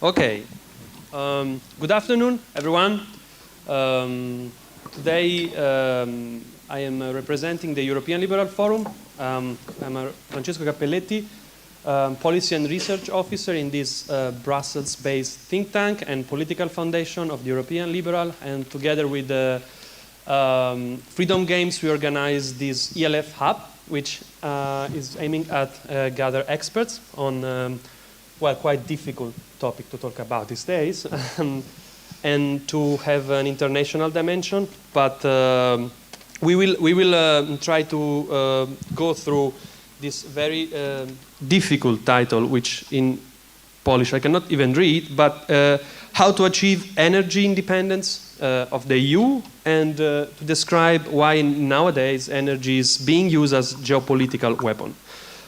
Okay. Good afternoon, everyone. Today I am representing the European Liberal Forum. I'm Francesco Cappelletti, Policy and Research Officer in this Brussels-based think tank and political foundation of the European Liberal. And together with the Freedom Games, we organize this ELF Hub, which is aiming at gather experts on well, quite difficult topic to talk about these days, and to have an international dimension. But we will try to go through this very difficult title, which in Polish I cannot even read, but how to achieve energy independence of the EU, and to describe why nowadays energy is being used as geopolitical weapon.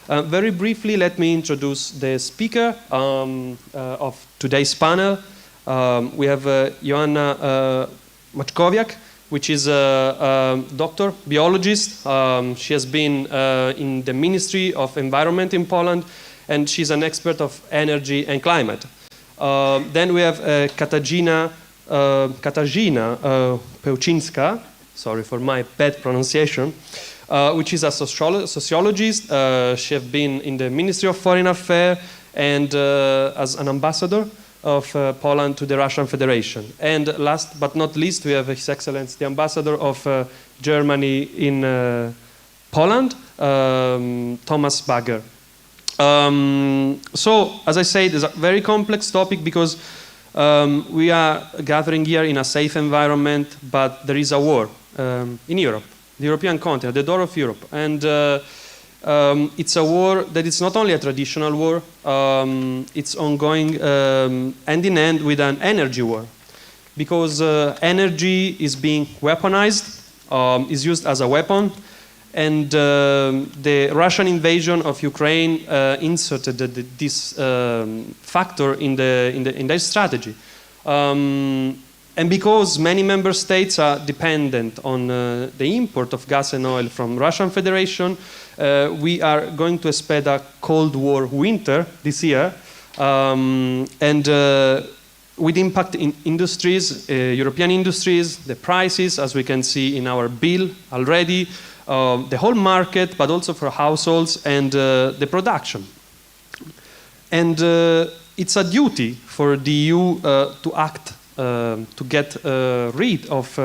Very briefly, let me introduce the speaker of today's panel. We have Joanna Maćkowiak, which is a doctor, biologist. She has been in the Ministry of Environment in Poland, and she's an expert of energy and climate. Then we have Katarzyna Pełczyńska, sorry for my bad pronunciation, which is a sociologist. She has been in the Ministry of Foreign Affairs and as an ambassador of Poland to the Russian Federation. And last but not least, we have His Excellency, the ambassador of Germany in Poland, Thomas Bagger. So, as I said, it's a very complex topic because we are gathering here in a safe environment, but there is a war in Europe. The European continent, the door of Europe. And it's a war that is not only a traditional war, it's ongoing hand in hand with an energy war. Because energy is being weaponized, is used as a weapon, and the Russian invasion of Ukraine inserted this factor in their strategy. And because many member states are dependent on the import of gas and oil from Russian Federation, we are going to expect a Cold War winter this year, and with impact in industries, European industries, the prices, as we can see in our bill already, the whole market, but also for households and the production. And it's a duty for the EU to act to get rid of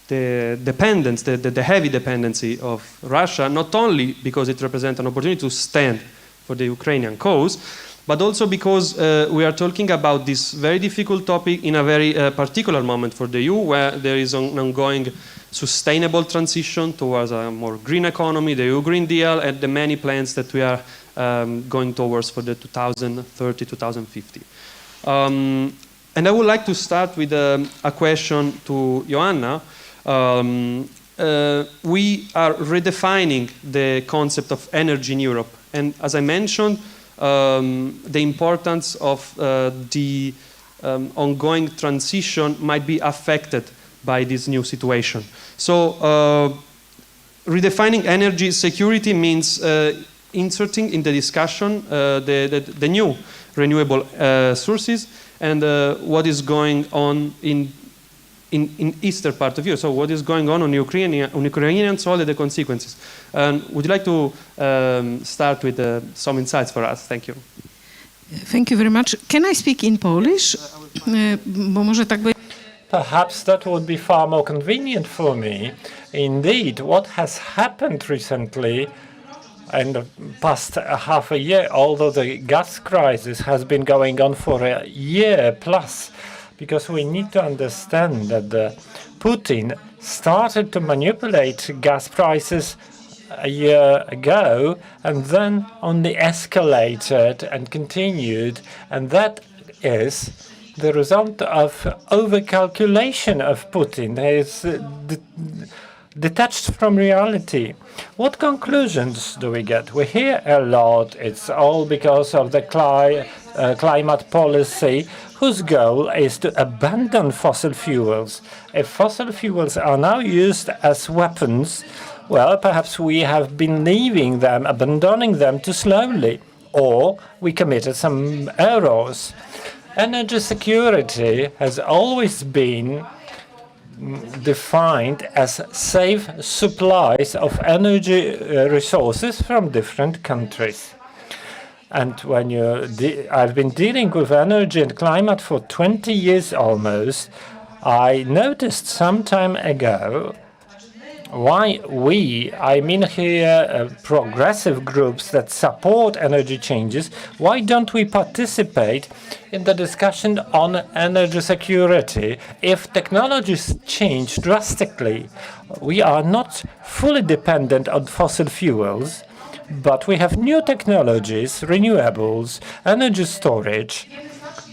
the dependence, the heavy dependency of Russia, not only because it represents an opportunity to stand for the Ukrainian cause, but also because we are talking about this very difficult topic in a very particular moment for the EU, where there is an ongoing sustainable transition towards a more green economy, the EU Green Deal, and the many plans that we are going towards for the 2030-2050. And I would like to start with a question to Joanna. We are redefining the concept of energy in Europe. And as I mentioned, the importance of the ongoing transition might be affected by this new situation. So redefining energy security means inserting in the discussion the new renewable sources, and what is going on in eastern part of Europe. So what is going on Ukrainian soil and the consequences. Would you like to start with some insights for us? Thank you. Thank you very much. Can I speak in Polish? Bo może tak by... Perhaps that would be far more convenient for me. Indeed, what has happened recently in the past half a year, although the gas crisis has been going on for a year plus, because we need to understand that Putin started to manipulate gas prices a year ago and then only escalated and continued, and that is the result of overcalculation of Putin. He is detached from reality. What conclusions do we get? We hear a lot. It's all because of the climate policy, whose goal is to abandon fossil fuels. If fossil fuels are now used as weapons, well, perhaps we have been leaving them, abandoning them too slowly, or we committed some errors. Energy security has always been defined as safe supplies of energy resources from different countries. And when I've been dealing with energy and climate for 20 years almost, I noticed some time ago why I mean here progressive groups that support energy changes, why don't we participate in the discussion on energy security? If technologies change drastically, we are not fully dependent on fossil fuels, but we have new technologies, renewables, energy storage.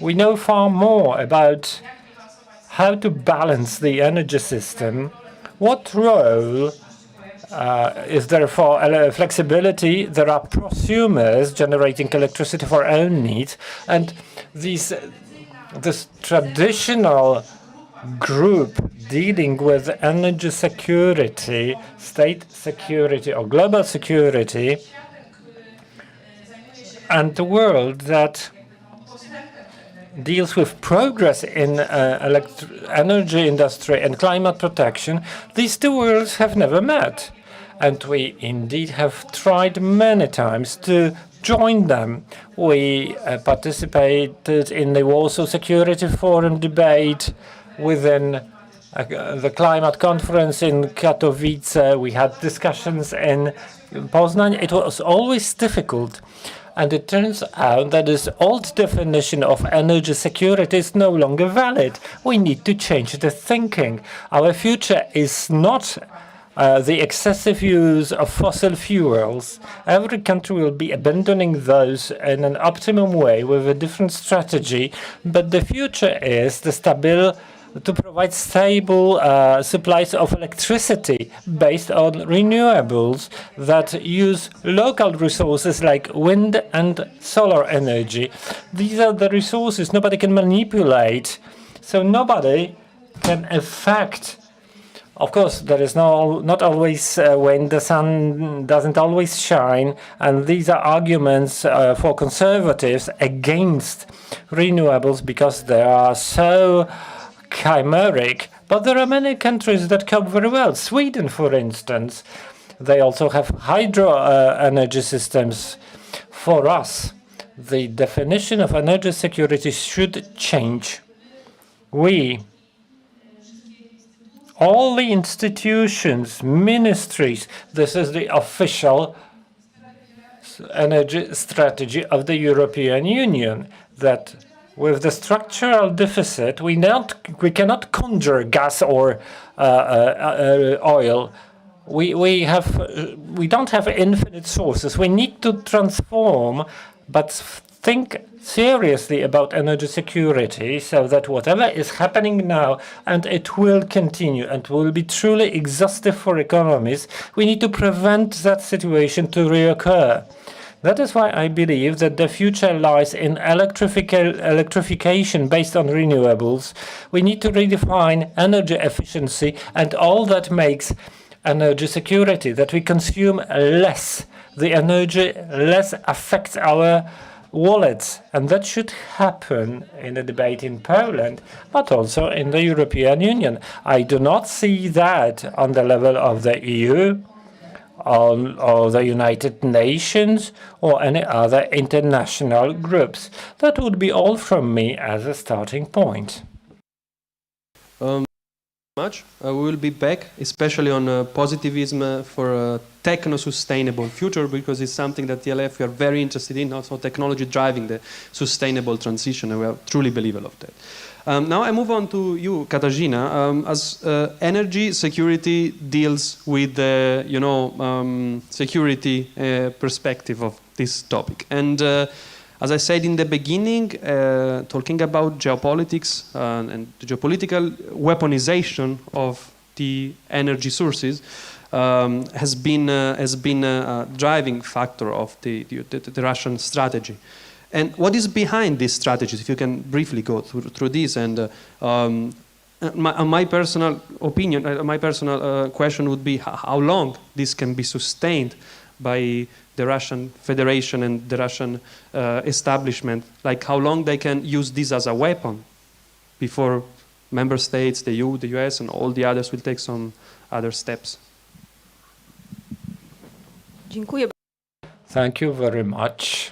We know far more about how to balance the energy system. What role is there for flexibility? There are prosumers generating electricity for our own needs, and this traditional group dealing with energy security, state security or global security, and the world that deals with progress in energy industry and climate protection, these two worlds have never met. And we indeed have tried many times to join them. We participated in the Warsaw Security Forum debate within the climate conference in Katowice. We had discussions in Poznań. It was always difficult. And it turns out that this old definition of energy security is no longer valid. We need to change the thinking. Our future is not the excessive use of fossil fuels. Every country will be abandoning those in an optimum way with a different strategy. But the future is to provide stable supplies of electricity based on renewables that use local resources like wind and solar energy. These are the resources nobody can manipulate, so nobody can affect. Of course, there is not always when the sun doesn't always shine, and these are arguments for conservatives against renewables because they are so chimeric, but there are many countries that cope very well. Sweden, for instance, they also have hydro energy systems. For us, the definition of energy security should change. All the institutions, ministries, this is the official energy strategy of the European Union, that with the structural deficit, we cannot conjure gas or oil. We don't have infinite sources. We need to transform, but think seriously about energy security so that whatever is happening now, and it will continue and will be truly exhaustive for economies, we need to prevent that situation to reoccur. That is why I believe that the future lies in electrification based on renewables. We need to redefine energy efficiency and all that makes energy security, that we consume less. The energy less affects our wallets, and that should happen in the debate in Poland, but also in the European Union. I do not see that on the level of the EU, or the United Nations, or any other international groups. That would be all from me as a starting point. We will be back, especially on positivism for a techno-sustainable future, because it's something that TLF we are very interested in, also technology driving the sustainable transition, and we truly believe of that. Now I move on to you, Katarzyna. As energy security deals with the security perspective of this topic, and as I said in the beginning, talking about geopolitics and the geopolitical weaponization of the energy sources has been a driving factor of the Russian strategy. And what is behind these strategies? If you can briefly go through this, and my personal opinion, my personal question would be how long this can be sustained by the Russian Federation and the Russian establishment, like how long they can use this as a weapon before member states, the EU, the US, and all the others will take some other steps. Dziękuję. Thank you very much.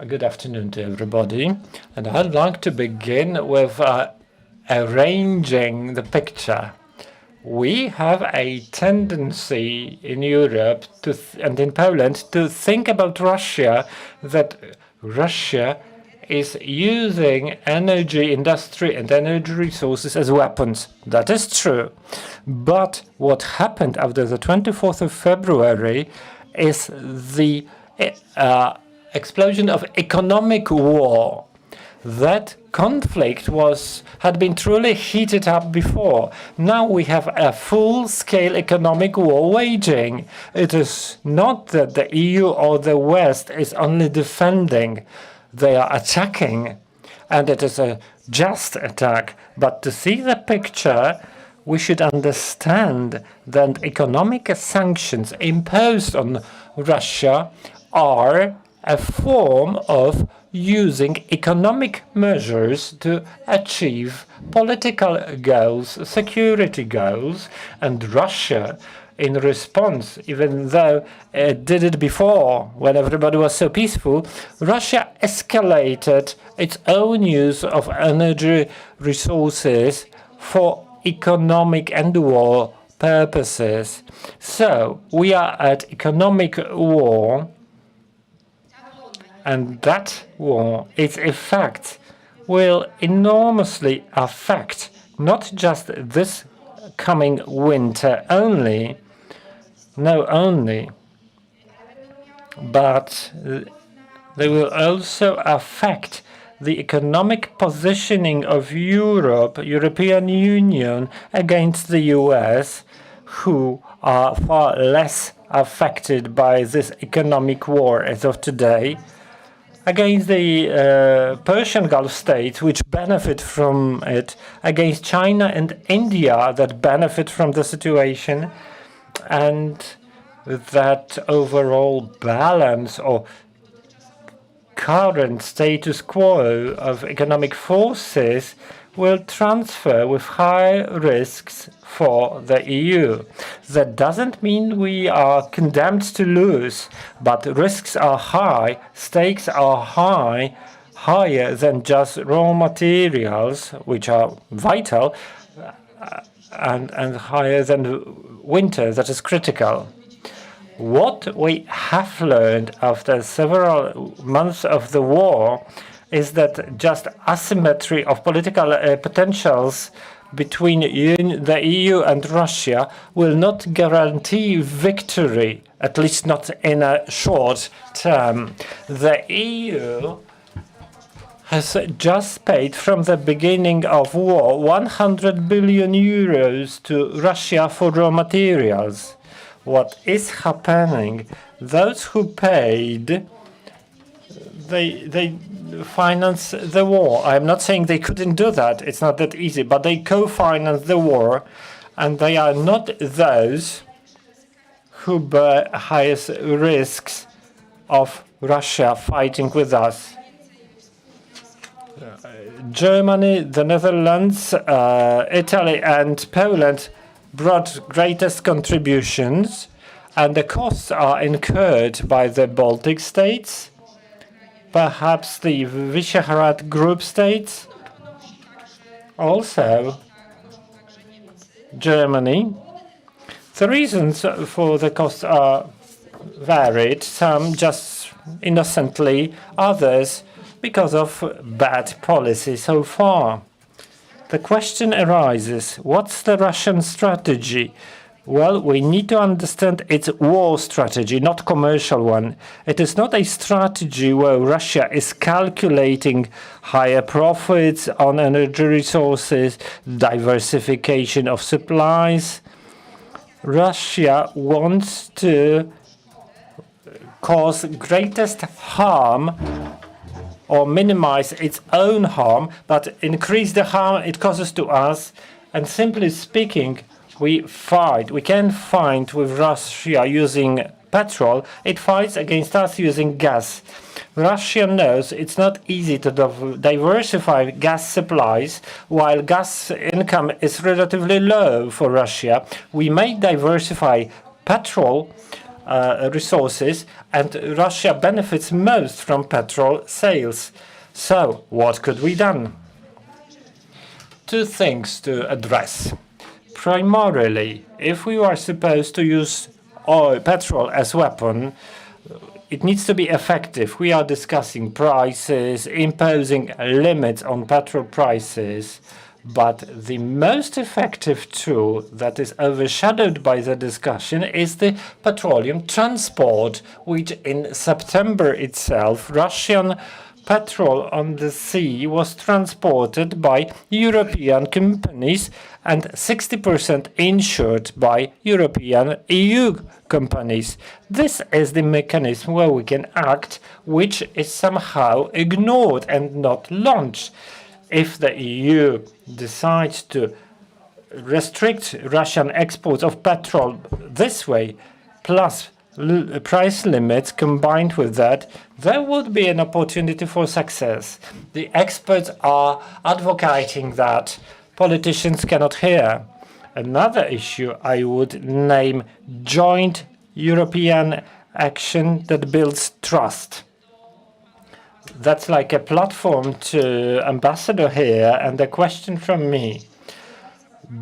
Good afternoon to everybody. And I'd like to begin with arranging the picture. We have a tendency in Europe and in Poland to think about Russia, that Russia is using energy industry and energy resources as weapons. That is true. But what happened after the 24th of February is the explosion of economic war. That conflict had been truly heated up before. Now we have a full-scale economic war waging. It is not that the EU or the West is only defending. They are attacking, and it is a just attack. But to see the picture, we should understand that economic sanctions imposed on Russia are a form of using economic measures to achieve political goals, security goals, and Russia, in response, even though it did it before when everybody was so peaceful, Russia escalated its own use of energy resources for economic and war purposes. So we are at economic war, and that war, its effect, will enormously affect not just this coming winter only, but they will also affect the economic positioning of Europe, European Union, against the US, who are far less affected by this economic war as of today, against the Persian Gulf states, which benefit from it, against China and India that benefit from the situation, and that overall balance or current status quo of economic forces will transfer with high risks for the EU. That doesn't mean we are condemned to lose, but risks are high, stakes are high, higher than just raw materials, which are vital, and higher than winter, that is critical. What we have learned after several months of the war is that just asymmetry of political potentials between the EU and Russia will not guarantee victory, at least not in a short term. The EU has just paid from the beginning of war 100 billion euros to Russia for raw materials. What is happening? Those who paid, they finance the war. I'm not saying they couldn't do that. It's not that easy, but they co-finance the war, and they are not those who bear highest risks of Russia fighting with us. Germany, the Netherlands, Italy, and Poland brought greatest contributions, and the costs are incurred by the Baltic states, perhaps the Visegrad group states, also Germany. The reasons for the costs are varied, some just innocently, others because of bad policy so far. The question arises, what's the Russian strategy? Well, we need to understand its war strategy, not commercial one. It is not a strategy where Russia is calculating higher profits on energy resources, diversification of supplies. Russia wants to cause greatest harm or minimize its own harm, but increase the harm it causes to us. And simply speaking, we can fight with Russia using petrol, it fights against us using gas. Russia knows it's not easy to diversify gas supplies, while gas income is relatively low for Russia. We may diversify petrol resources, and Russia benefits most from petrol sales. So, what could be done? Two things to address. Primarily, if we are supposed to use petrol as a weapon, it needs to be effective. We are discussing prices, imposing limits on petrol prices, but the most effective tool that is overshadowed by the discussion is the petroleum transport, which in September itself, Russian petrol on the sea was transported by European companies and 60% insured by European EU companies. This is the mechanism where we can act, which is somehow ignored and not launched. If the EU decides to restrict Russian exports of petrol this way, plus price limits combined with that, there would be an opportunity for success. The experts are advocating that. Politicians cannot hear. Another issue I would name joint European action that builds trust. That's like a platform to ambassador here, and a question from me.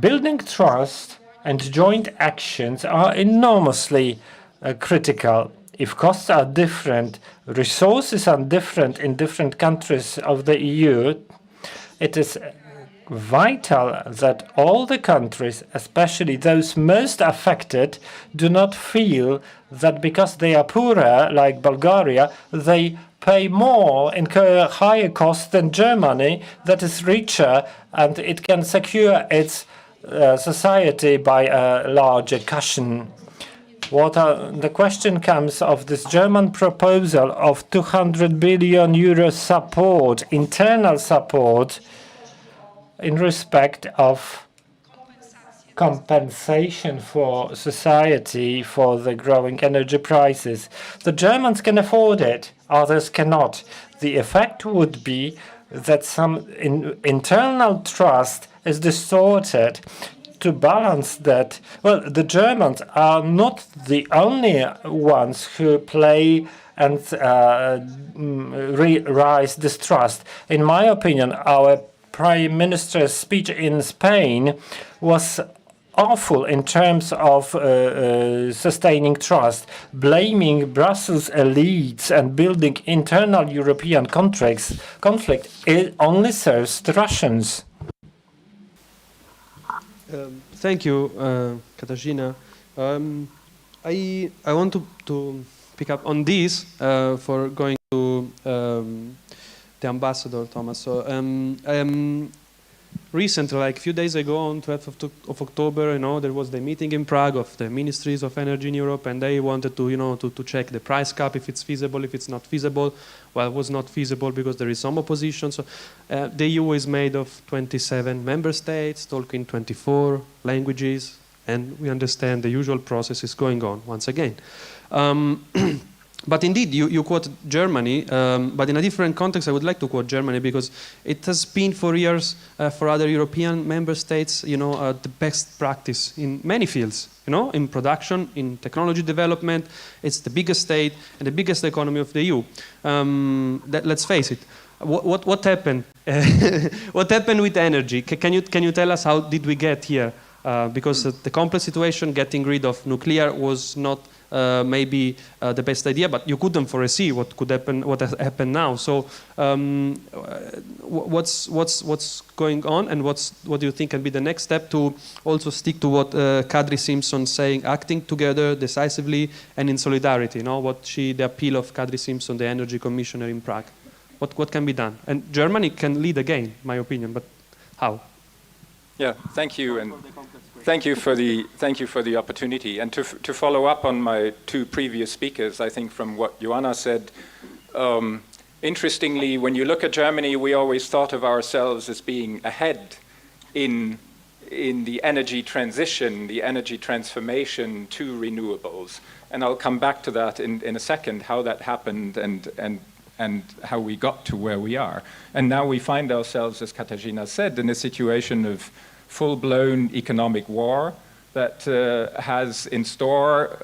Building trust and joint actions are enormously critical. If costs are different, resources are different in different countries of the EU, it is vital that all the countries, especially those most affected, do not feel that because they are poorer, like Bulgaria, they pay more, incur higher costs than Germany, that is richer, and it can secure its society by a larger cushion. The question comes of this German proposal of 200 billion euro support, internal support, in respect of compensation for society for the growing energy prices. The Germans can afford it, others cannot. The effect would be that some internal trust is distorted. To balance that, well, the Germans are not the only ones who play and rise distrust. In my opinion, our Prime Minister's speech in Spain was awful in terms of sustaining trust. Blaming Brussels elites and building internal European conflict, it only serves the Russians. Thank you, Katarzyna. I want to pick up on this for going to the ambassador, Thomas. So recently, like a few days ago, on 12th of October, there was the meeting in Prague of the ministries of energy in Europe, and they wanted to, to check the price cap, if it's feasible, if it's not feasible. Well, it was not feasible because there is some opposition. So the EU is made of 27 member states, talking 24 languages, and we understand the usual process is going on once again. But indeed, you quote Germany, but in a different context, I would like to quote Germany because it has been for years for other European member states, the best practice in many fields, in production, in technology development. It's the biggest state and the biggest economy of the EU. Let's face it. What happened? What happened with energy? Can you tell us how did we get here? Because the complex situation, getting rid of nuclear was not maybe the best idea, but you couldn't foresee what could happen, what has happened now. So, what's going on, and what do you think can be the next step to also stick to what Kadri Simpson saying, acting together decisively and in solidarity? The appeal of Kadri Simpson, the energy commissioner in Prague. What can be done? And Germany can lead again, in my opinion, but how? Yeah, thank you, and thank you for the opportunity. And to follow up on my two previous speakers, I think from what Joanna said, interestingly, when you look at Germany, we always thought of ourselves as being ahead in in the energy transition, the energy transformation to renewables. And I'll come back to that in a second, how that happened and how we got to where we are. And now we find ourselves, as Katarzyna said, in a situation of full-blown economic war that has in store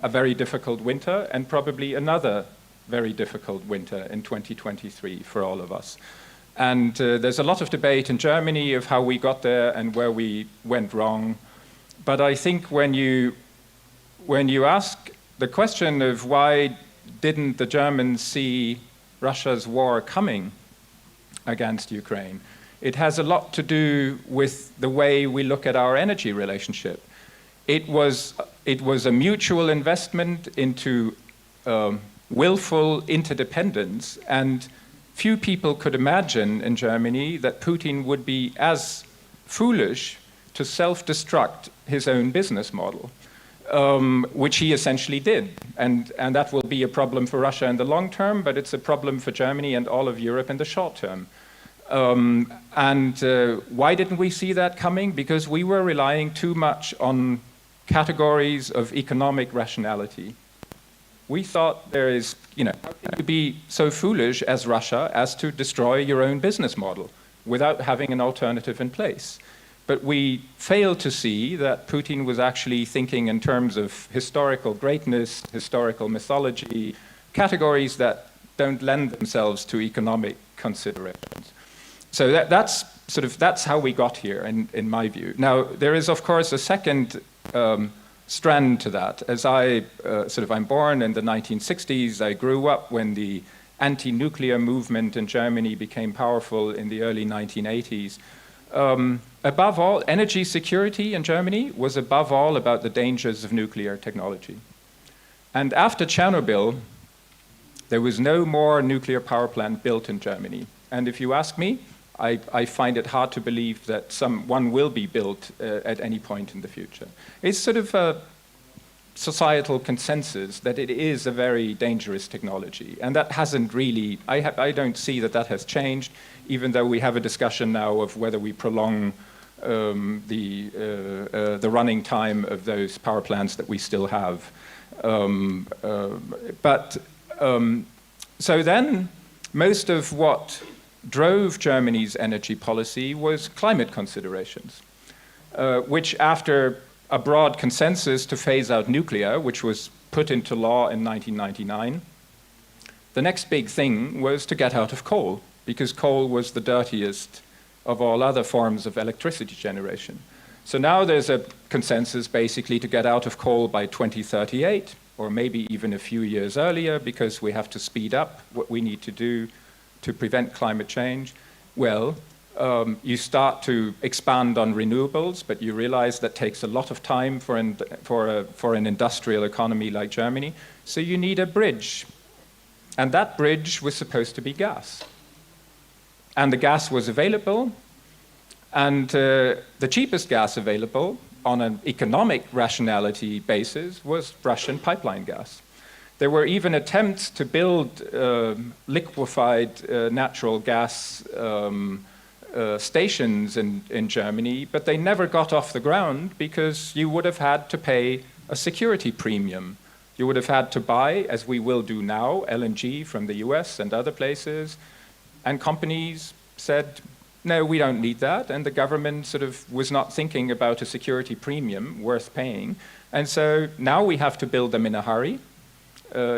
a very difficult winter and probably another very difficult winter in 2023 for all of us. And there's a lot of debate in Germany of how we got there and where we went wrong. But I think when you ask the question of why didn't the Germans see Russia's war coming against Ukraine, it has a lot to do with the way we look at our energy relationship. It was a mutual investment into willful interdependence, and few people could imagine in Germany that Putin would be as foolish to self-destruct his own business model, which he essentially did. And that will be a problem for Russia in the long term, but it's a problem for Germany and all of Europe in the short term. Why didn't we see that coming? Because we were relying too much on categories of economic rationality. We thought there is, how can you be so foolish as Russia as to destroy your own business model without having an alternative in place? But we failed to see that Putin was actually thinking in terms of historical greatness, historical mythology, categories that don't lend themselves to economic considerations. So that's how we got here, in my view. Now, there is, of course, a second strand to that. As I'm born in the 1960s, I grew up when the anti-nuclear movement in Germany became powerful in the early 1980s. Above all, energy security in Germany was above all about the dangers of nuclear technology. And after Chernobyl, there was no more nuclear power plant built in Germany. And if you ask me, I find it hard to believe that one will be built at any point in the future. It's sort of a societal consensus that it is a very dangerous technology. And that hasn't really, I don't see that has changed, even though we have a discussion now of whether we prolong the running time of those power plants that we still have. So then, most of what drove Germany's energy policy was climate considerations, which after a broad consensus to phase out nuclear, which was put into law in 1999, the next big thing was to get out of coal, because coal was the dirtiest of all other forms of electricity generation. So now there's a consensus basically to get out of coal by 2038, or maybe even a few years earlier, because we have to speed up what we need to do to prevent climate change. Well, you start to expand on renewables, but you realize that takes a lot of time for an industrial economy like Germany. So you need a bridge. And that bridge was supposed to be gas. And the gas was available, and the cheapest gas available on an economic rationality basis was Russian pipeline gas. There were even attempts to build liquefied natural gas stations in Germany, but they never got off the ground because you would have had to pay a security premium. You would have had to buy, as we will do now, LNG from the US and other places, and companies said, no, we don't need that, and the government sort of was not thinking about a security premium worth paying, and so now we have to build them in a hurry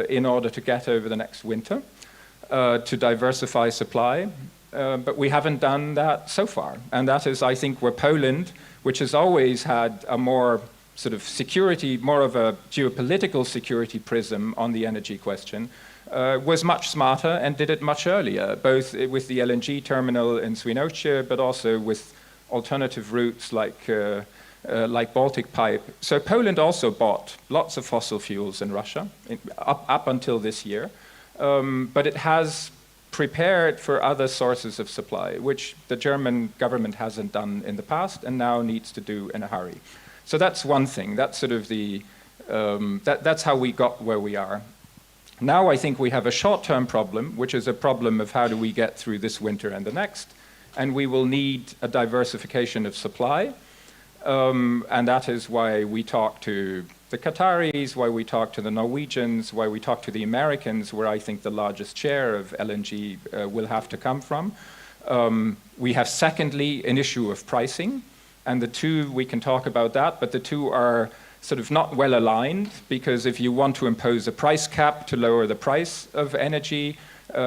in order to get over the next winter, to diversify supply, but we haven't done that so far, and that is, I think, where Poland, which has always had a more sort of security, more of a geopolitical security prism on the energy question, was much smarter and did it much earlier, both with the LNG terminal in Świnoujście, but also with alternative routes like Baltic Pipe. So Poland also bought lots of fossil fuels in Russia up until this year, but it has prepared for other sources of supply, which the German government hasn't done in the past and now needs to do in a hurry. So that's one thing. That's sort of that's how we got where we are. Now I think we have a short-term problem, which is a problem of how do we get through this winter and the next, and we will need a diversification of supply. And that is why we talk to the Qataris, why we talk to the Norwegians, why we talk to the Americans, where I think the largest share of LNG will have to come from. We have, secondly, an issue of pricing. And the two, we can talk about that, but the two are sort of not well aligned, because if you want to impose a price cap to lower the price of energy,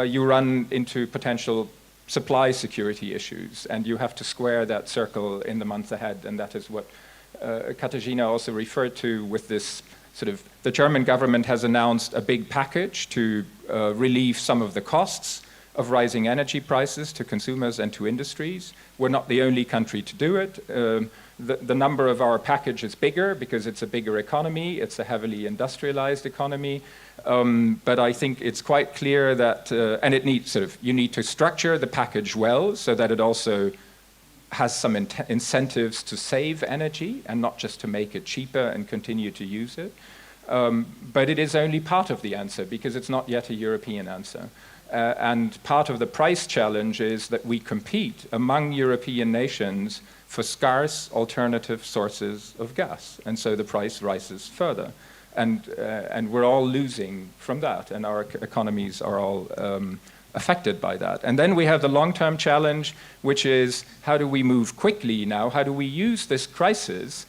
you run into potential supply security issues, and you have to square that circle in the months ahead, and that is what Katarzyna also referred to with this sort of, the German government has announced a big package to relieve some of the costs of rising energy prices to consumers and to industries. We're not the only country to do it. The number of our package is bigger because it's a bigger economy, it's a heavily industrialized economy, but I think it's quite clear that, and it needs sort of, you need to structure the package well so that it also has some incentives to save energy and not just to make it cheaper and continue to use it. But it is only part of the answer because it's not yet a European answer. And part of the price challenge is that we compete among European nations for scarce alternative sources of gas. And so the price rises further. And we're all losing from that, and our economies are all affected by that. And then we have the long-term challenge, which is how do we move quickly now? How do we use this crisis,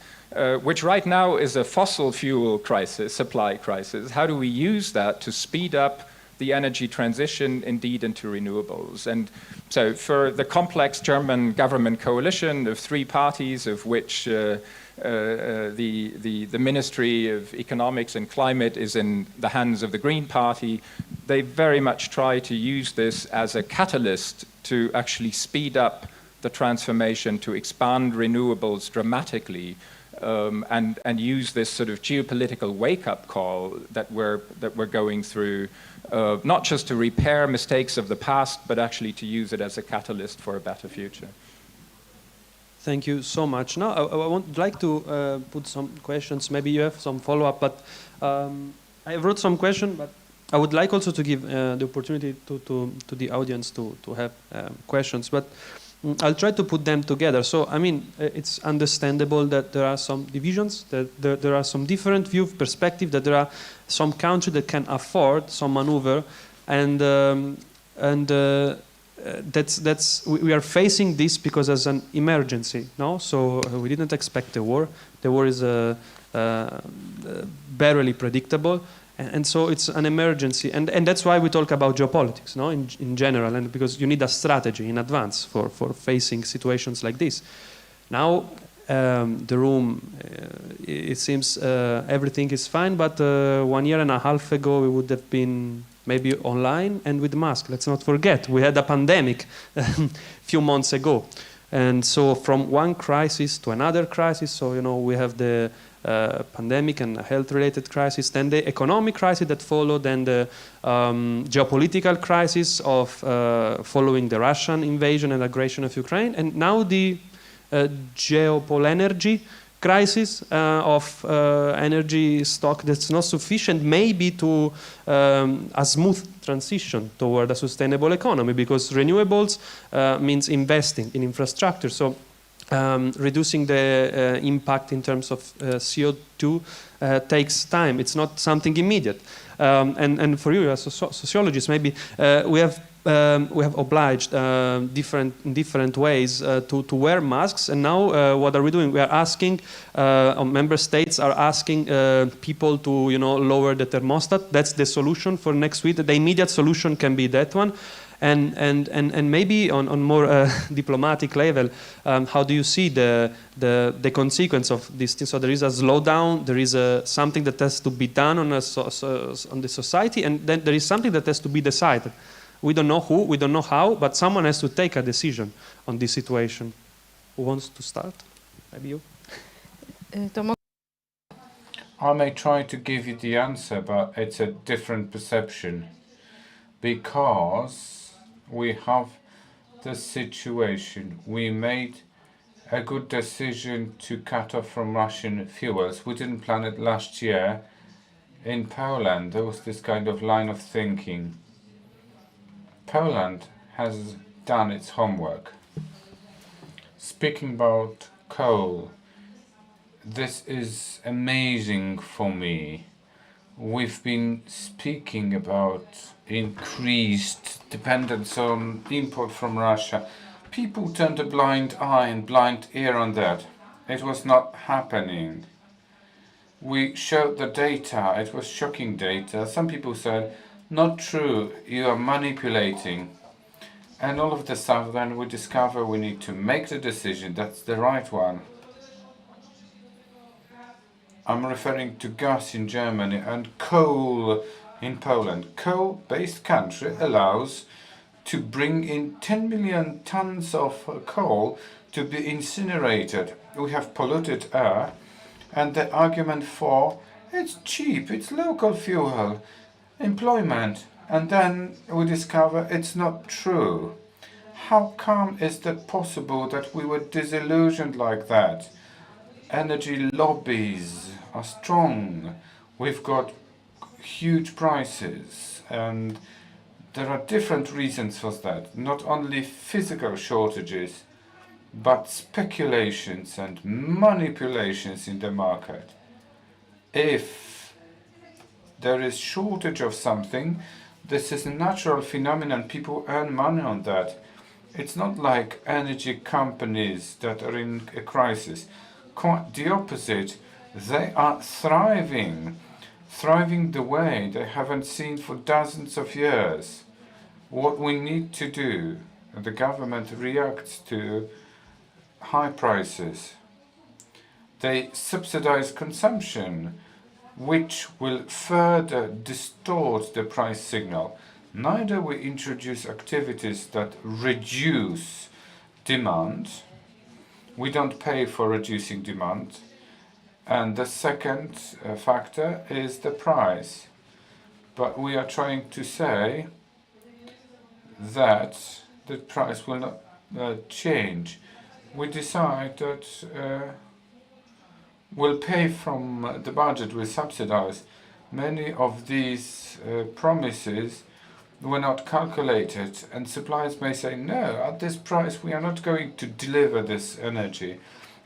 which right now is a fossil fuel crisis, supply crisis? How do we use that to speed up the energy transition, indeed, into renewables? And so for the complex German government coalition of three parties, of which the Ministry of Economics and Climate is in the hands of the Green Party, they very much try to use this as a catalyst to actually speed up the transformation, to expand renewables dramatically, and use this sort of geopolitical wake-up call that we're going through, not just to repair mistakes of the past, but actually to use it as a catalyst for a better future. Thank you so much. Now, I would like to put some questions. Maybe you have some follow-up, but I wrote some questions, but I would like also to give the opportunity to the audience to have questions, but I'll try to put them together. So, I mean, it's understandable that there are some divisions, that there are some different view perspective, that there are some countries that can afford some maneuver, and we are facing this because as an emergency, no? So we didn't expect the war. The war is barely predictable, and so it's an emergency, and that's why we talk about geopolitics, no? In general, and because you need a strategy in advance for facing situations like this. Now, the room, it seems everything is fine, but 1.5 years ago we would have been maybe online and with mask. Let's not forget, we had a pandemic a few months ago. And so from one crisis to another crisis, so, you know, we have the pandemic and health-related crisis, then the economic crisis that followed, then the geopolitical crisis of following the Russian invasion and aggression of Ukraine, and now the Geopolitical energy crisis of energy stock that's not sufficient maybe to a smooth transition toward a sustainable economy, because renewables means investing in infrastructure. So reducing the impact in terms of CO2 takes time. It's not something immediate. And for you as a sociologist, maybe we have obliged different ways to wear masks, and now what are we doing? We are asking, member states are asking people to, you know, lower the thermostat. That's the solution for next week. The immediate solution can be that one. And maybe on more diplomatic level, how do you see the consequence of this thing? So there is a slowdown, there is something that has to be done on the society, and then there is something that has to be decided. We don't know who, we don't know how, but someone has to take a decision on this situation. Who wants to start? Maybe you? I may try to give you the answer, but it's a different perception. Because we have the situation, we made a good decision to cut off from Russian fuels. We didn't plan it last year. In Poland, there was this kind of line of thinking. Poland has done its homework. Speaking about coal, This is amazing for me. We've been speaking about increased dependence on import from Russia. People turned a blind eye and blind ear on that. It was not happening. We showed the data. It was shocking data. Some people said, not true, you are manipulating. And all of the stuff, then we discover we need to make the decision that's the right one. I'm referring to gas in Germany and coal in Poland. Coal-based country allows to bring in 10 million tons of coal to be incinerated. We have polluted air, and the argument for it's cheap, it's local fuel, employment, and then we discover it's not true. How come is that possible that we were disillusioned like that? Energy lobbies are strong. We've got huge prices, and there are different reasons for that. Not only physical shortages, but speculations and manipulations in the market. If there is shortage of something, this is a natural phenomenon. People earn money on that. It's not like energy companies that are in a crisis. Quite the opposite. They are thriving the way they haven't seen for dozens of years. What we need to do, the government reacts to high prices. They subsidize consumption, which will further distort the price signal. Neither we introduce activities that reduce demand. We don't pay for reducing demand. And the second factor is the price. But we are trying to say that the price will not change. We decide that we'll pay from the budget, we'll subsidize. Many of these promises were not calculated, and suppliers may say, no, at this price we are not going to deliver this energy.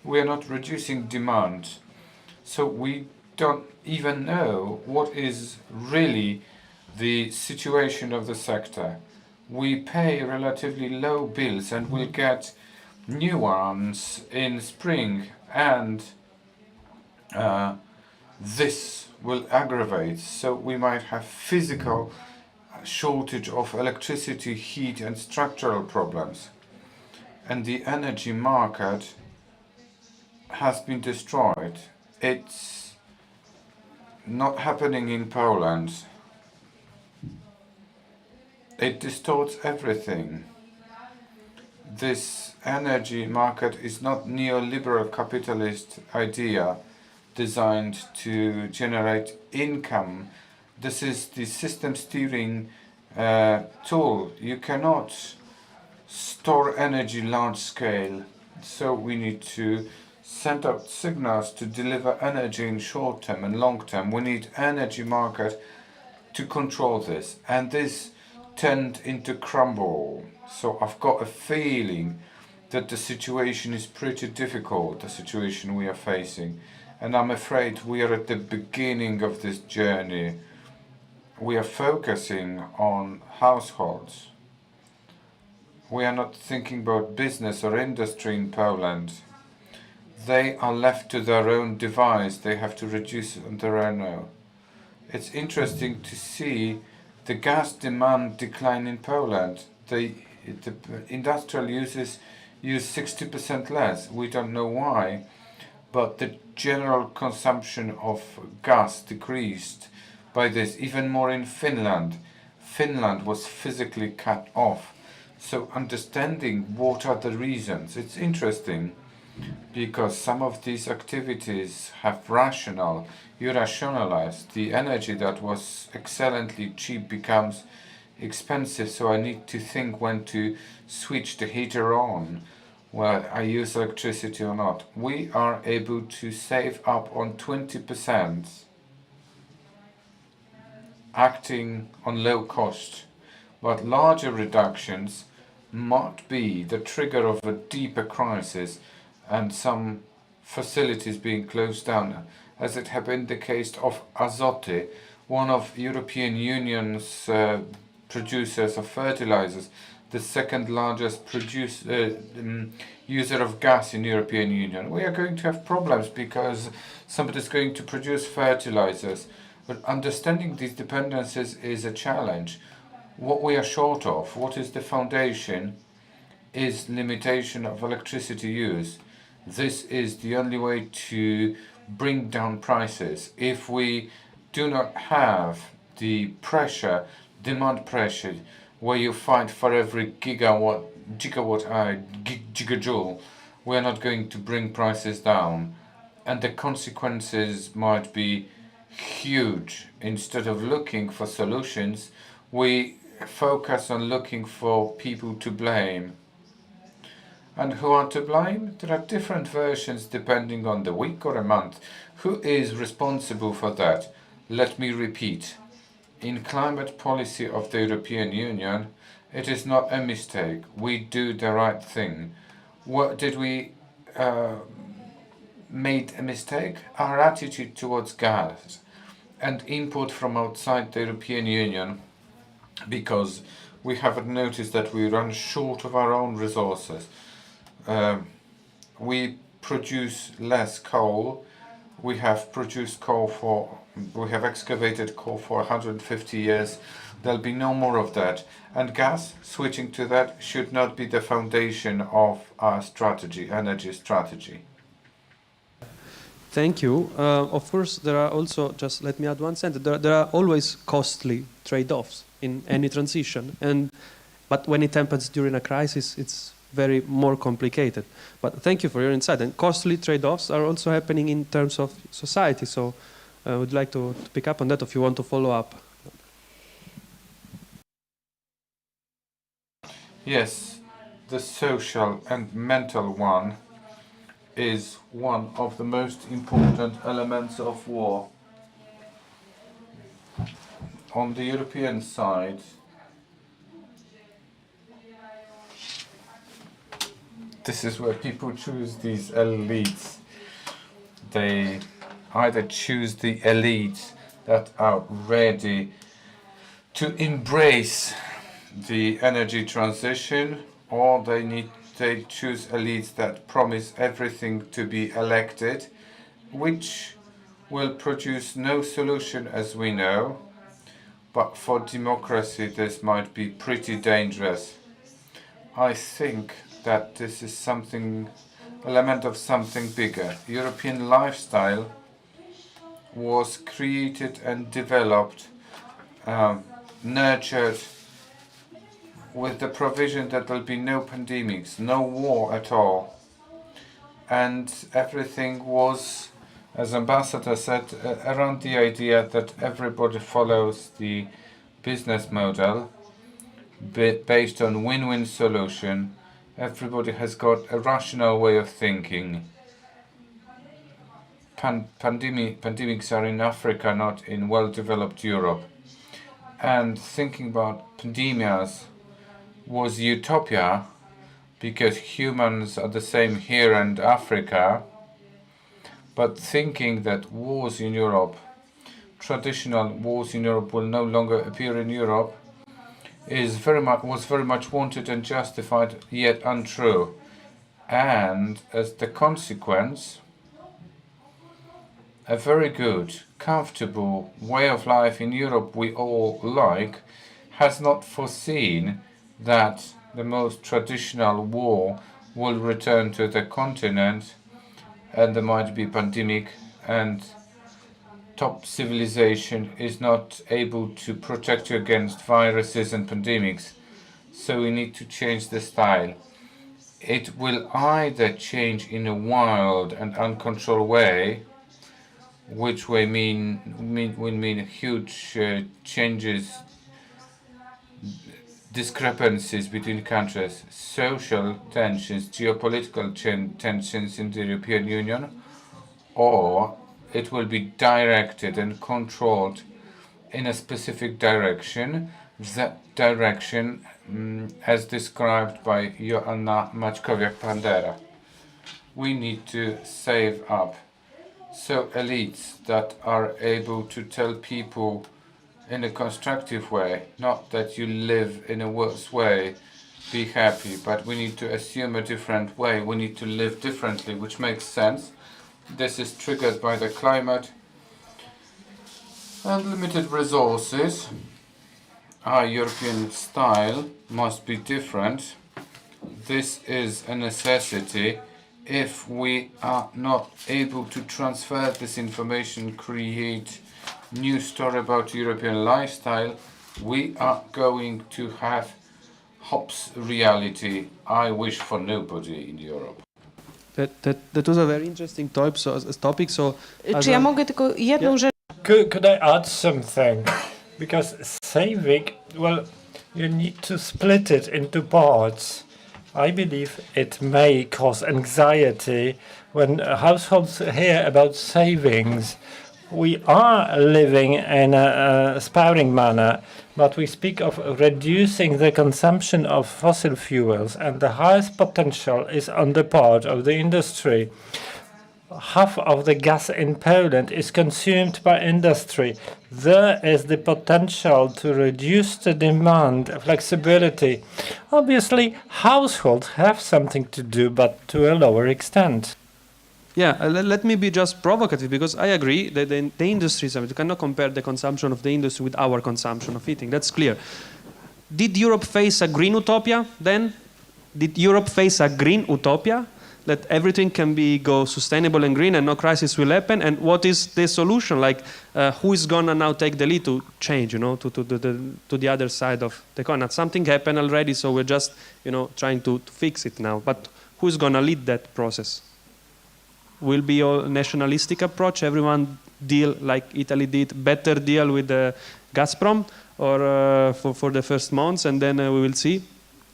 We are not reducing demand. So we don't even know what is really the situation of the sector. We pay relatively low bills and we'll get new ones in spring, and this will aggravate. So we might have physical shortage of electricity, heat, and structural problems. And the energy market has been destroyed. It's not happening in Poland. It distorts everything. This energy market is not neoliberal capitalist idea designed to generate income. This is the system steering tool. You cannot store energy large scale. So we need to send out signals to deliver energy in short term and long term. We need energy market to control this. And this tend into crumble. So I've got a feeling that the situation is pretty difficult, the situation we are facing. And I'm afraid we are at the beginning of this journey. We are focusing on households. We are not thinking about business or industry in Poland. They are left to their own device. They have to reduce it on their own. It's interesting to see the gas demand decline in Poland. The industrial users use 60% less. We don't know why, but the general consumption of gas decreased by this, even more in Finland. Finland was physically cut off. So understanding what are the reasons, it's interesting, because some of these activities have you rationalize. The energy that was excellently cheap becomes expensive, so I need to think when to switch the heater on, where I use electricity or not. We are able to save up on 20%, acting on low cost, but larger reductions might be the trigger of a deeper crisis, and some facilities being closed down, as it had been the case of Azoty, one of European Union's producers of fertilizers, the second largest user of gas in European Union. We are going to have problems because somebody's going to produce fertilizers. But understanding these dependencies is a challenge. What we are short of, what is the foundation, is limitation of electricity use. This is the only way to bring down prices. If we do not have the pressure, demand pressure, where you find for every gigajoule, we are not going to bring prices down. And the consequences might be huge. Instead of looking for solutions, we focus on looking for people to blame. And who are to blame? There are different versions depending on the week or a month. Who is responsible for that? Let me repeat. In climate policy of the European Union, it is not a mistake. We do the right thing. What did we made a mistake? Our attitude towards gas and import from outside the European Union, because we haven't noticed that we run short of our own resources. We produce less coal. We have excavated coal for 150 years. There'll be no more of that. And gas, switching to that, should not be the foundation of our strategy, energy strategy. Thank you. Of course, there are also, just let me add one sentence, there are always costly trade-offs in any transition. But when it happens during a crisis, it's very more complicated. But thank you for your insight. And costly trade-offs are also happening in terms of society. So I would like to pick up on that if you want to follow up. Yes, the social and mental one is one of the most important elements of war. On the European side, this is where people choose these elites. They either choose the elites that are ready to embrace the energy transition, or they choose elites that promise everything to be elected, which will produce no solution, as we know. But for democracy, this might be pretty dangerous. I think that this is something, element of something bigger. European lifestyle was created and developed, nurtured with the provision that there will be no pandemics, no war at all. And everything was, as Ambassador said, around the idea that everybody follows the business model based on win-win solution. Everybody has got a rational way of thinking. Pandemics are in Africa, not in well-developed Europe. And thinking about pandemias was utopia, because humans are the same here and Africa. But thinking that wars in Europe, traditional wars in Europe, will no longer appear in Europe was very much wanted and justified, yet untrue. And as the consequence, a very good, comfortable way of life in Europe we all like has not foreseen that the most traditional war will return to the continent, and there might be pandemic, and top civilization is not able to protect you against viruses and pandemics. So we need to change the style. It will either change in a wild and uncontrolled way, which will mean huge changes, discrepancies between countries, social tensions, geopolitical tensions in the European Union, or it will be directed and controlled in a specific direction, that direction as described by Joanna Maćkowiak Pandera. we need to save up. So elites that are able to tell people in a constructive way, not that you live in a worse way, be happy, but we need to assume a different way. We need to live differently, which makes sense. This is triggered by the climate and limited resources. Our European style must be different. This is a necessity. If we are not able to transfer this information, create new story about European lifestyle, we are going to have Hobbes reality. I wish for nobody in Europe. That was a very interesting topic. So, Czy ja mogę tylko jedną rzecz? Could I add something? Because saving, well, you need to split it into parts. I believe it may cause anxiety when households hear about savings. We are living in a sparing manner, but we speak of reducing the consumption of fossil fuels, and the highest potential is on the part of the industry. Half of the gas in Poland is consumed by industry. There is the potential to reduce the demand, flexibility. Obviously, households have something to do, but to a lower extent. Yeah, let me be just provocative, because I agree that the industries, you cannot compare the consumption of the industry with our consumption of heating. That's clear. Did Europe face a green utopia then? Did Europe face a green utopia? That everything can go sustainable and green and no crisis will happen? And what is the solution? Like, who is gonna now take the lead to change, to the other side of the coin? Something happened already, so we're just, trying to fix it now. But who's gonna lead that process? Will be a nationalistic approach, everyone deal like Italy did, better deal with the Gazprom, or for the first months, and then we will see?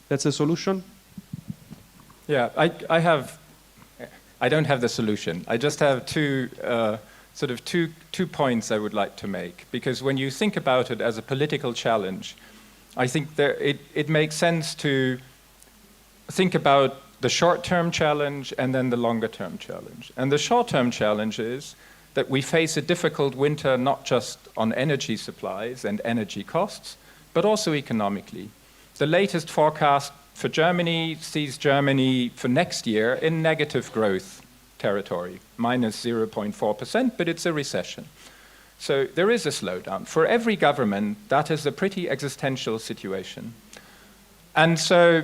That's the solution? Yeah, I don't have the solution. I just have two points I would like to make, because when you think about it as a political challenge, I think it makes sense to think about the short-term challenge and then the longer-term challenge. And the short-term challenge is that we face a difficult winter, not just on energy supplies and energy costs, but also economically. The latest forecast for Germany sees Germany for next year in negative growth territory, minus 0.4%, but it's a recession. So there is a slowdown. For every government, that is a pretty existential situation. And so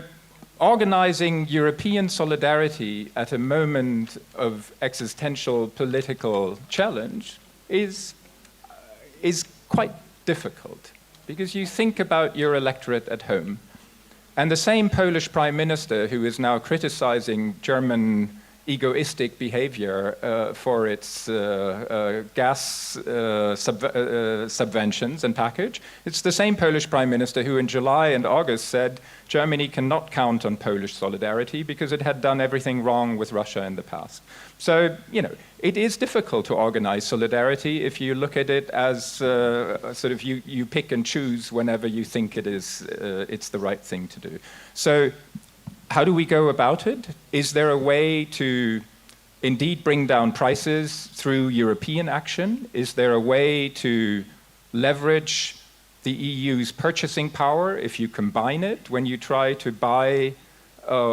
organizing European solidarity at a moment of existential political challenge is quite difficult, because you think about your electorate at home. And the same Polish prime minister who is now criticizing German egoistic behavior for its gas subventions and package, it's the same Polish prime minister who in July and August said Germany cannot count on Polish solidarity because it had done everything wrong with Russia in the past. So, it is difficult to organize solidarity if you look at it as you pick and choose whenever you think it's the right thing to do. So, how do we go about it? Is there a way to indeed bring down prices through European action? Is there a way to leverage the EU's purchasing power if you combine it when you try to buy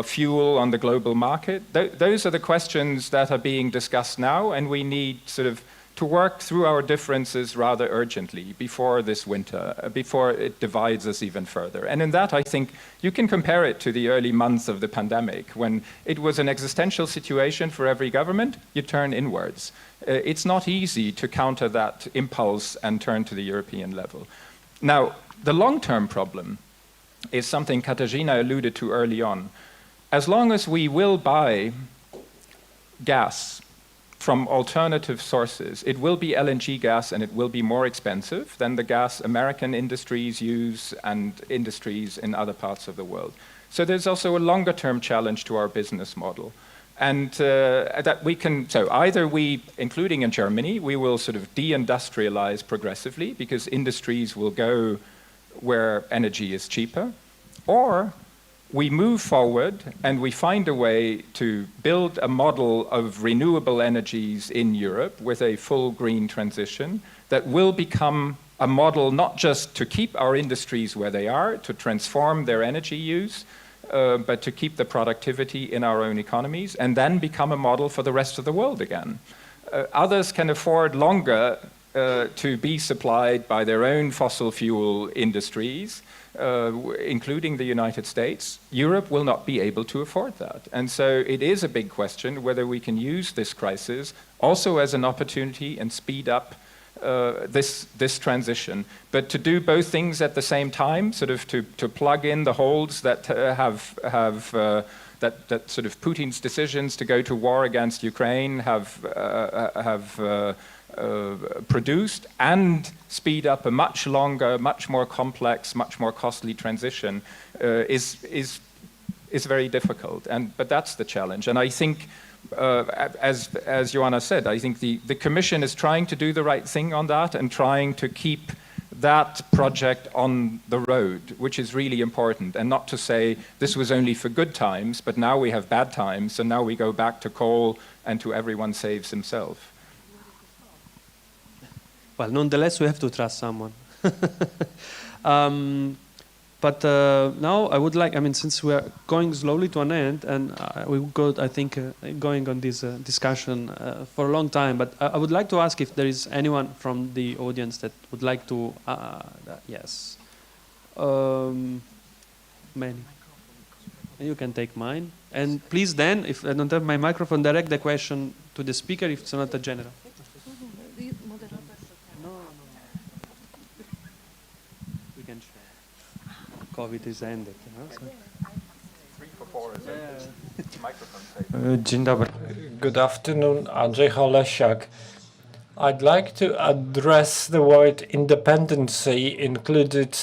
fuel on the global market? Those are the questions that are being discussed now, and we need to work through our differences rather urgently before this winter, before it divides us even further. And in that, I think you can compare it to the early months of the pandemic, when it was an existential situation for every government. You turn inwards. It's not easy to counter that impulse and turn to the European level. Now, the long-term problem is something Katarzyna alluded to early on. As long as we will buy gas from alternative sources, it will be LNG gas, and it will be more expensive than the gas American industries use and industries in other parts of the world. So there's also a longer-term challenge to our business model. And that we can, so either we, including in Germany, we will deindustrialize progressively because industries will go where energy is cheaper, or we move forward and we find a way to build a model of renewable energies in Europe with a full green transition that will become a model not just to keep our industries where they are, to transform their energy use, but to keep the productivity in our own economies, and then become a model for the rest of the world again. Others can afford longer to be supplied by their own fossil fuel industries, including the United States. Europe will not be able to afford that. And so it is a big question whether we can use this crisis also as an opportunity and speed up this transition. But to do both things at the same time, sort of to plug in the holes that that sort of Putin's decisions to go to war against Ukraine have produced, and speed up a much longer, much more complex, much more costly transition is very difficult. But that's the challenge. And I think, as Joanna said, I think the Commission is trying to do the right thing on that and trying to keep that project on the road, which is really important, and not to say this was only for good times, but now we have bad times, so now we go back to coal and to everyone saves himself. Well, nonetheless, we have to trust someone. But now I would like, I mean, since we are going slowly to an end, and we will go, I think, going on this discussion for a long time, but I would like to ask if there is anyone from the audience that would like to, yes. Many. You can take mine. And please then, if I don't have my microphone, direct the question to the speaker if it's not a general. COVID is ended. Dzień dobry. Good afternoon, Andrzej Holesiak. I'd like to address the word independency included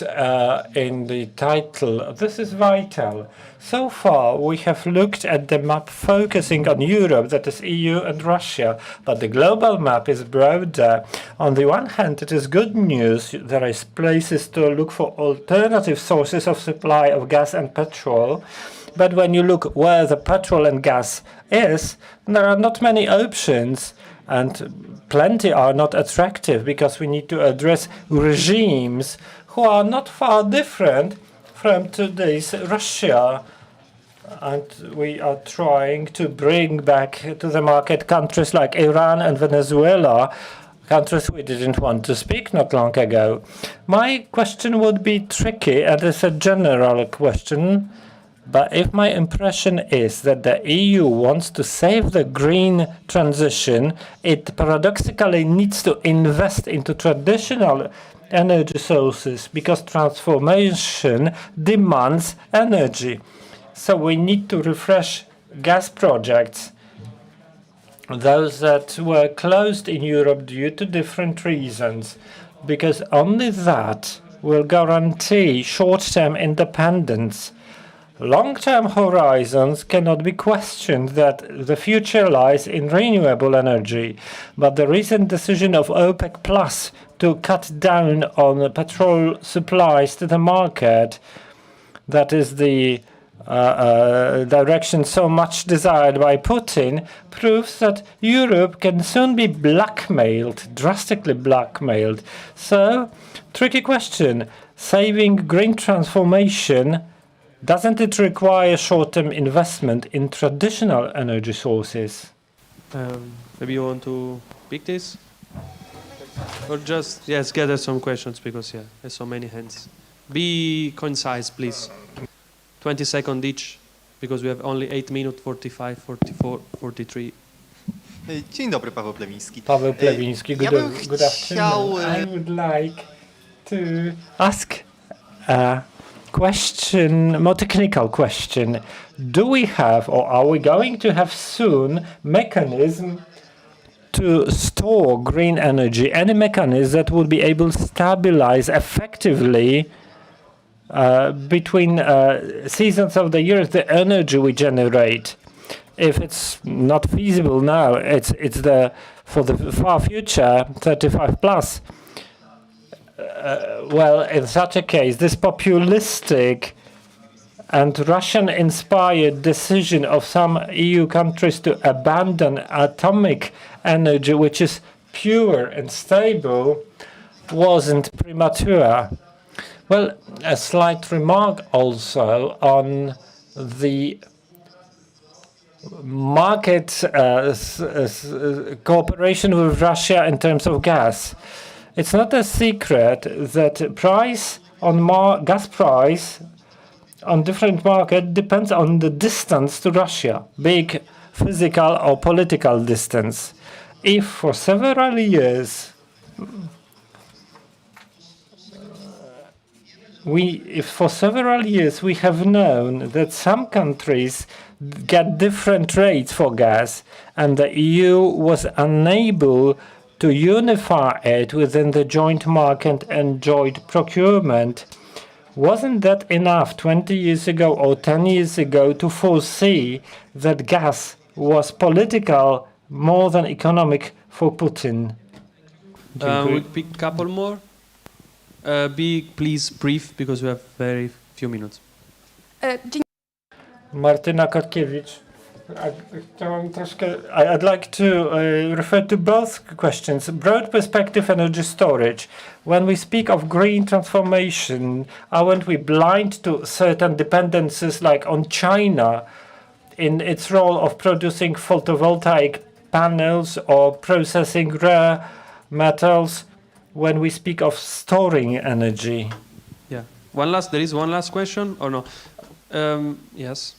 in the title. This is vital. So far, we have looked at the map focusing on Europe, that is EU and Russia, but the global map is broader. On the one hand, it is good news. There is places to look for alternative sources of supply of gas and petrol. But when you look where the petrol and gas is, there are not many options, and plenty are not attractive, because we need to address regimes who are not far different from today's Russia. And we are trying to bring back to the market countries like Iran and Venezuela, countries we didn't want to speak not long ago. My question would be tricky, and it's a general question. But if my impression is that the EU wants to save the green transition, it paradoxically needs to invest into traditional energy sources, because transformation demands energy. So we need to refresh gas projects, those that were closed in Europe due to different reasons, because only that will guarantee short-term independence. Long-term horizons cannot be questioned, that the future lies in renewable energy. But the recent decision of OPEC Plus to cut down on petrol supplies to the market, that is the direction so much desired by Putin, proves that Europe can soon be blackmailed, drastically blackmailed. So, tricky question. Saving green transformation, doesn't it require short-term investment in traditional energy sources? Maybe you want to pick this? Or just, yes, gather some questions, because, yeah, there's so many hands. Be concise, please. 20 seconds each, because we have only 8 minutes, 45, 44, 43. Dzień dobry, Paweł Plewiński. Paweł Plewiński, good afternoon. I would like to ask a question, more technical question. Do we have, or are we going to have soon, mechanism to store green energy? Any mechanism that would be able to stabilize effectively between seasons of the year the energy we generate? If it's not feasible now, it's for the far future, 35 plus. Well, in such a case, this populistic and Russian-inspired decision of some EU countries to abandon atomic energy, which is pure and stable, wasn't premature. Well, a slight remark also on the market cooperation with Russia in terms of gas. It's not a secret that gas price on different market depends on the distance to Russia, big physical or political distance. If for several years we have known that some countries get different rates for gas, and the EU was unable to unify it within the joint market and joint procurement, wasn't that enough 20 years ago or 10 years ago to foresee that gas was political more than economic for Putin? We'll pick a couple more. Be please brief because we have very few minutes. Martyna Korkiewicz. I'd like to refer to both questions. Broad perspective energy storage. When we speak of green transformation, aren't we blind to certain dependencies like on China in its role of producing photovoltaic panels or processing rare metals when we speak of storing energy? Yeah. There is one last question or no? Yes.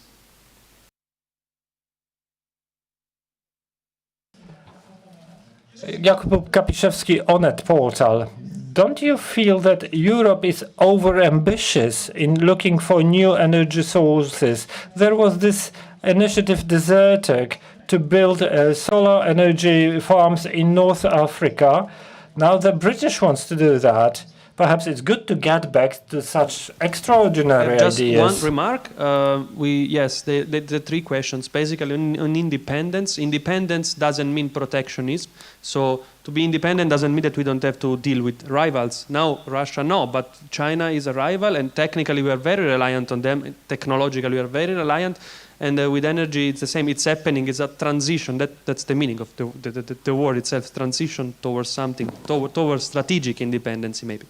Jakub Kapiszewski, Onet portal. Don't you feel that Europe is over-ambitious in looking for new energy sources? There was this initiative Desertec to build solar energy farms in North Africa. Now the British wants to do that. Perhaps it's good to get back to such extraordinary Just ideas. one remark. The three questions. Basically, on independence. Independence doesn't mean protectionism. So to be independent doesn't mean that we don't have to deal with rivals. Now, Russia, no, but China is a rival, and technically we are very reliant on them. Technologically, we are very reliant. And with energy, it's the same. It's happening. It's a transition. That's the meaning of the word itself. Transition towards something, towards strategic independence, maybe.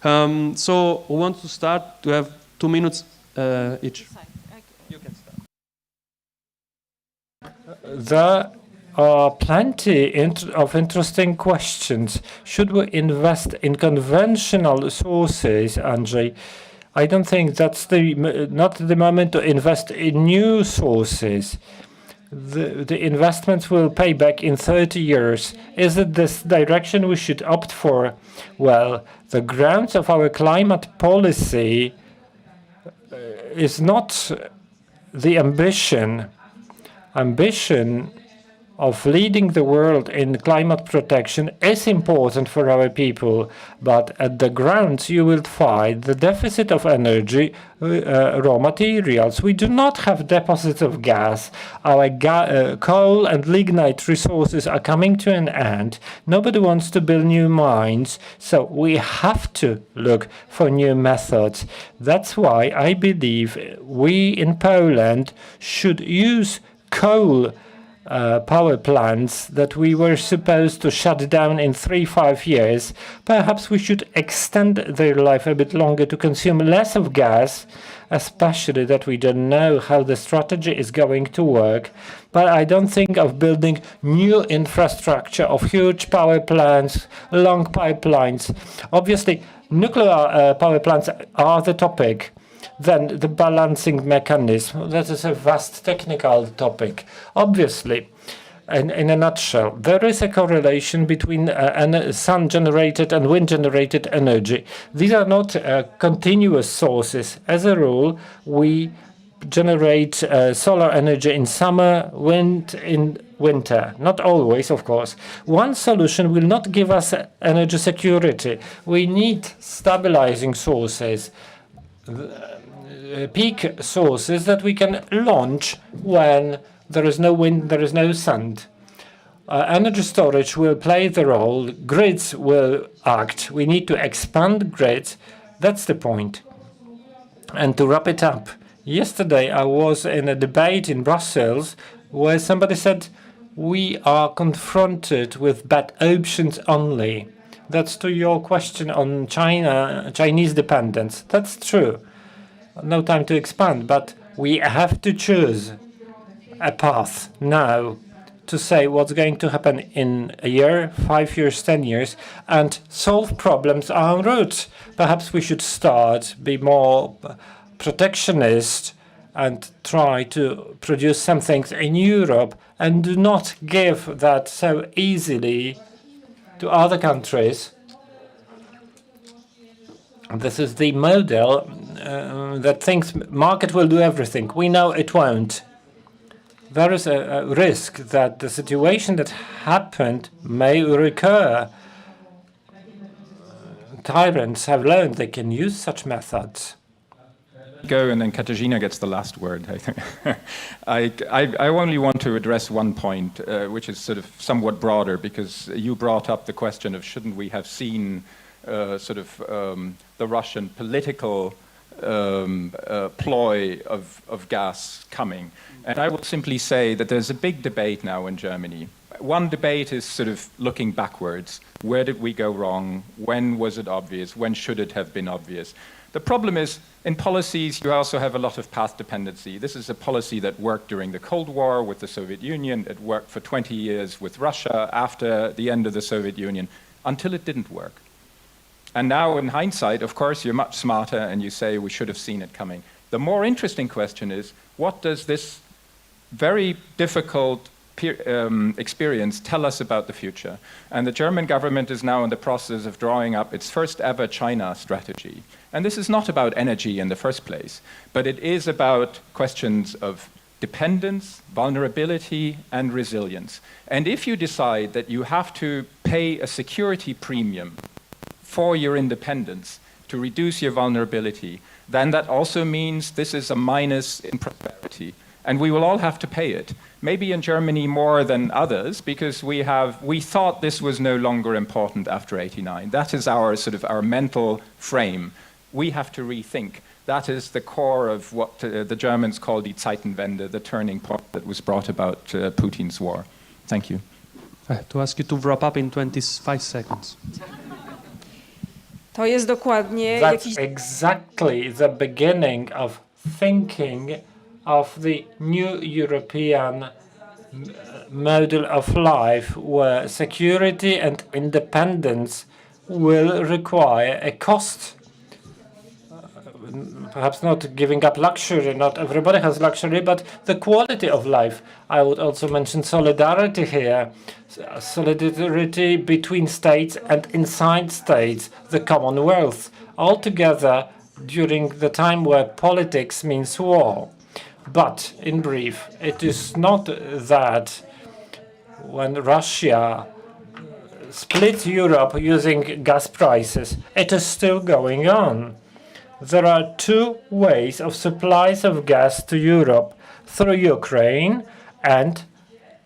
So who wants to start? We have 2 minutes each. You can start. There are plenty of interesting questions. Should we invest in conventional sources, Andrzej? I don't think that's not the moment to invest in new sources. The investments will pay back in 30 years. Is it this direction we should opt for? Well, the grounds of our climate policy is not the ambition of leading the world in climate protection is important for our people, but at the grounds you will find the deficit of energy, raw materials. We do not have deposits of gas. Our coal and lignite resources are coming to an end. Nobody wants to build new mines, so we have to look for new methods. That's why I believe we in Poland should use coal power plants that we were supposed to shut down in 3-5 years. Perhaps we should extend their life a bit longer to consume less of gas, especially that we don't know how the strategy is going to work. But I don't think of building new infrastructure of huge power plants, long pipelines. Obviously, nuclear power plants are the topic. Then the balancing mechanism, that is a vast technical topic. Obviously, in a nutshell, there is a correlation between sun-generated and wind-generated energy. These are not continuous sources. As a rule, we generate solar energy in summer, wind in winter. Not always, of course. One solution will not give us energy security. We need stabilizing sources. Peak sources that we can launch when there is no wind, there is no sun. Energy storage will play the role, grids will act. We need to expand grids. That's the point. And to wrap it up, Yesterday I was in a debate in Brussels where somebody said we are confronted with bad options only. That's to your question on Chinese dependence. That's true. No time to expand, but we have to choose a path now to say what's going to happen in a year, 5 years, 10 years, and solve problems en route. Perhaps we should start, be more protectionist, and try to produce some things in Europe, and do not give that so easily to other countries. This is the model that thinks market will do everything. We know it won't. There is a risk that the situation that happened may recur. Tyrants have learned they can use such methods. Go, and then Katarzyna gets the last word, I think. I only want to address one point, which is sort of somewhat broader, because you brought up the question of shouldn't we have seen the Russian political ploy of gas coming. And I will simply say that there's a big debate now in Germany. One debate is sort of looking backwards. Where did we go wrong? When was it obvious? When should it have been obvious? The problem is, in policies, you also have a lot of path dependency. This is a policy that worked during the Cold War with the Soviet Union. It worked for 20 years with Russia after the end of the Soviet Union, until it didn't work. And now, in hindsight, of course, you're much smarter and you say we should have seen it coming. The more interesting question is, what does this very difficult experience tell us about the future? And the German government is now in the process of drawing up its first ever China strategy. And this is not about energy in the first place, but it is about questions of dependence, vulnerability, and resilience. And if you decide that you have to pay a security premium for your independence to reduce your vulnerability, then that also means this is a minus in prosperity. And we will all have to pay it. Maybe in Germany more than others, because we thought this was no longer important after '89. That is our mental frame. We have to rethink. That is the core of what the Germans call die Zeitenwende, the turning point that was brought about Putin's war. Thank you. I have to ask you to wrap up in 25 seconds. To jest dokładnie That's exactly the beginning of thinking of the new European model of life, where security and independence will require a cost. Perhaps not giving up luxury, not everybody has luxury, but the quality of life. I would also mention solidarity here, solidarity between states and inside states, the Commonwealth, all together during the time where politics means war. But, in brief, it is not that when Russia split Europe using gas prices, it is still going on. There are two ways of supplies of gas to Europe, through Ukraine, and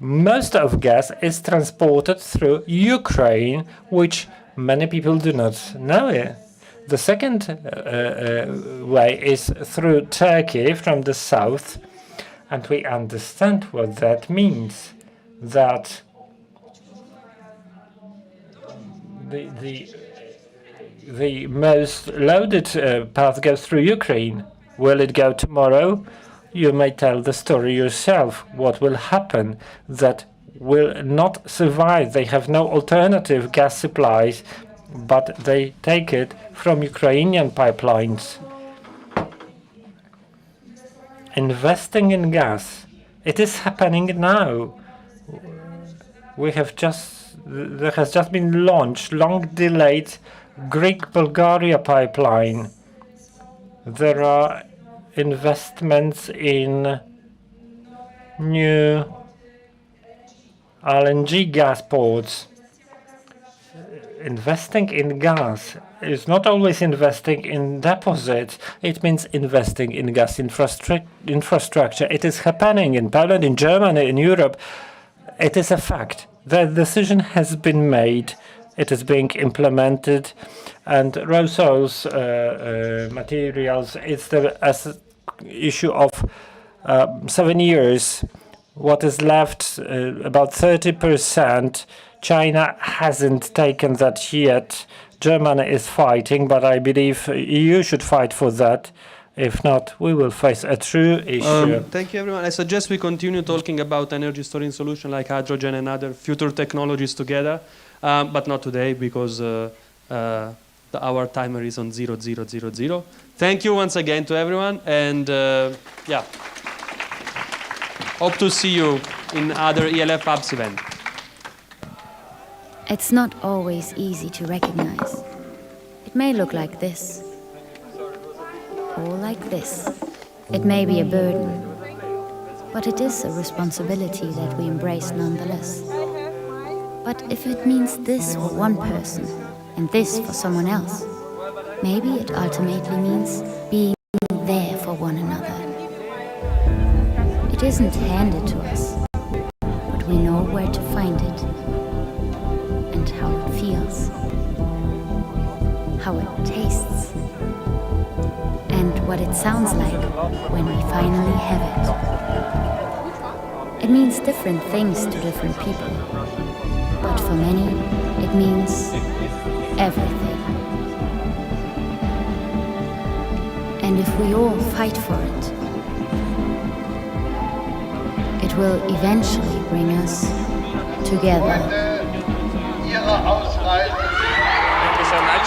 most of gas is transported through Ukraine, which many people do not know. The second way is through Turkey from the south, and we understand what that means, that the most loaded path goes through Ukraine. Will it go tomorrow? You may tell the story yourself. What will happen? That will not survive. They have no alternative gas supplies, but they take it from Ukrainian pipelines. Investing in gas, it is happening now. There has just been launched, long delayed, Greek-Bulgaria pipeline. There are investments in new LNG gas ports. Investing in gas is not always investing in deposits. It means investing in gas infrastructure. It is happening in Poland, in Germany, in Europe. It is a fact. The decision has been made. It is being implemented, and Rousseau's materials, it's the issue of 7 years, what is left, about 30%, China hasn't taken that yet. Germany is fighting, but I believe EU should fight for that. If not, we will face a true issue. Thank you, everyone. I suggest we continue talking about energy storage solutions like hydrogen and other future technologies together, but not today because our timer is on 0000. Thank you once again to everyone, and yeah, hope to see you in other ELF Hubs event. It's not always easy to recognize. It may look like this, or like this. It may be a burden, but it is a responsibility that we embrace nonetheless. But if it means this for one person and this for someone else, maybe it ultimately means being there for one another. It isn't handed to us, but we know where to find it and how it feels, how it tastes, and what it sounds like when we finally have it. It means different things to different people, but for many, it means everything. And if we all fight for it, it will eventually bring us together. Thank you so much.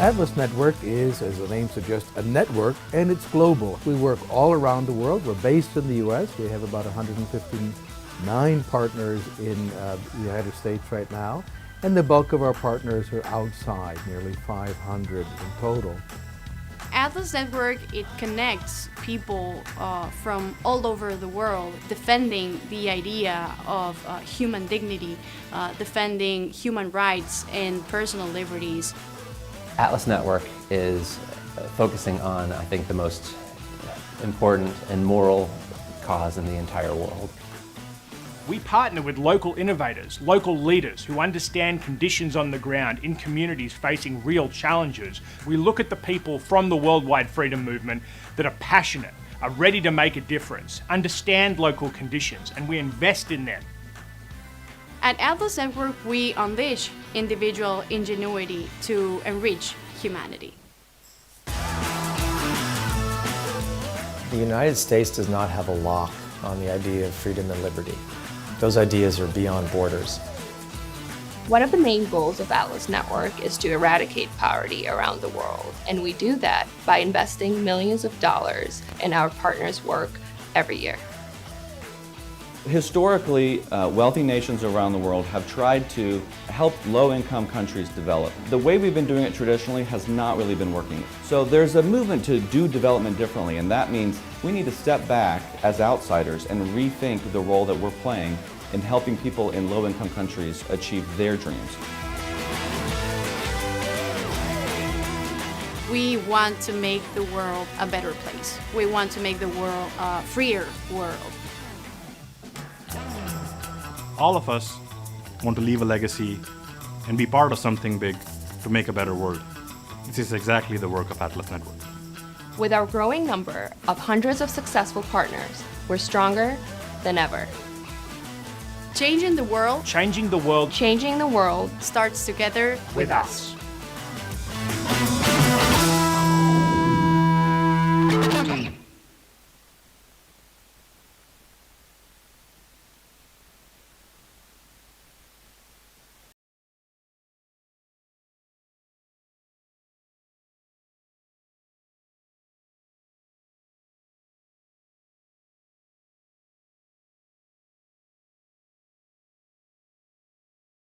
Atlas Network is, as the name suggests, a network, and it's global. We work all around the world. We're based in the U.S. We have about 159 partners in the United States right now, and the bulk of our partners are outside, nearly 500 in total. Atlas Network, it connects people from all over the world, defending the idea of human dignity, defending human rights and personal liberties. Atlas Network is focusing on, I think, the most important and moral cause in the entire world. We partner with local innovators, local leaders who understand conditions on the ground in communities facing real challenges. We look at the people from the worldwide freedom movement that are passionate, are ready to make a difference, understand local conditions, and we invest in them. At Atlas Network, we unleash individual ingenuity to enrich humanity. The United States does not have a lock on the idea of freedom and liberty. Those ideas are beyond borders. One of the main goals of Atlas Network is to eradicate poverty around the world, and we do that by investing millions of dollars in our partners' work every year. Historically, wealthy nations around the world have tried to help low-income countries develop. The way we've been doing it traditionally has not really been working. So there's a movement to do development differently, and that means we need to step back as outsiders and rethink the role that we're playing in helping people in low-income countries achieve their dreams. We want to make the world a better place. We want to make the world a freer world. All of us want to leave a legacy and be part of something big to make a better world. This is exactly the work of Atlas Network. With our growing number of hundreds of successful partners, we're stronger than ever. Changing the world. Changing the world. Changing the world starts together with us.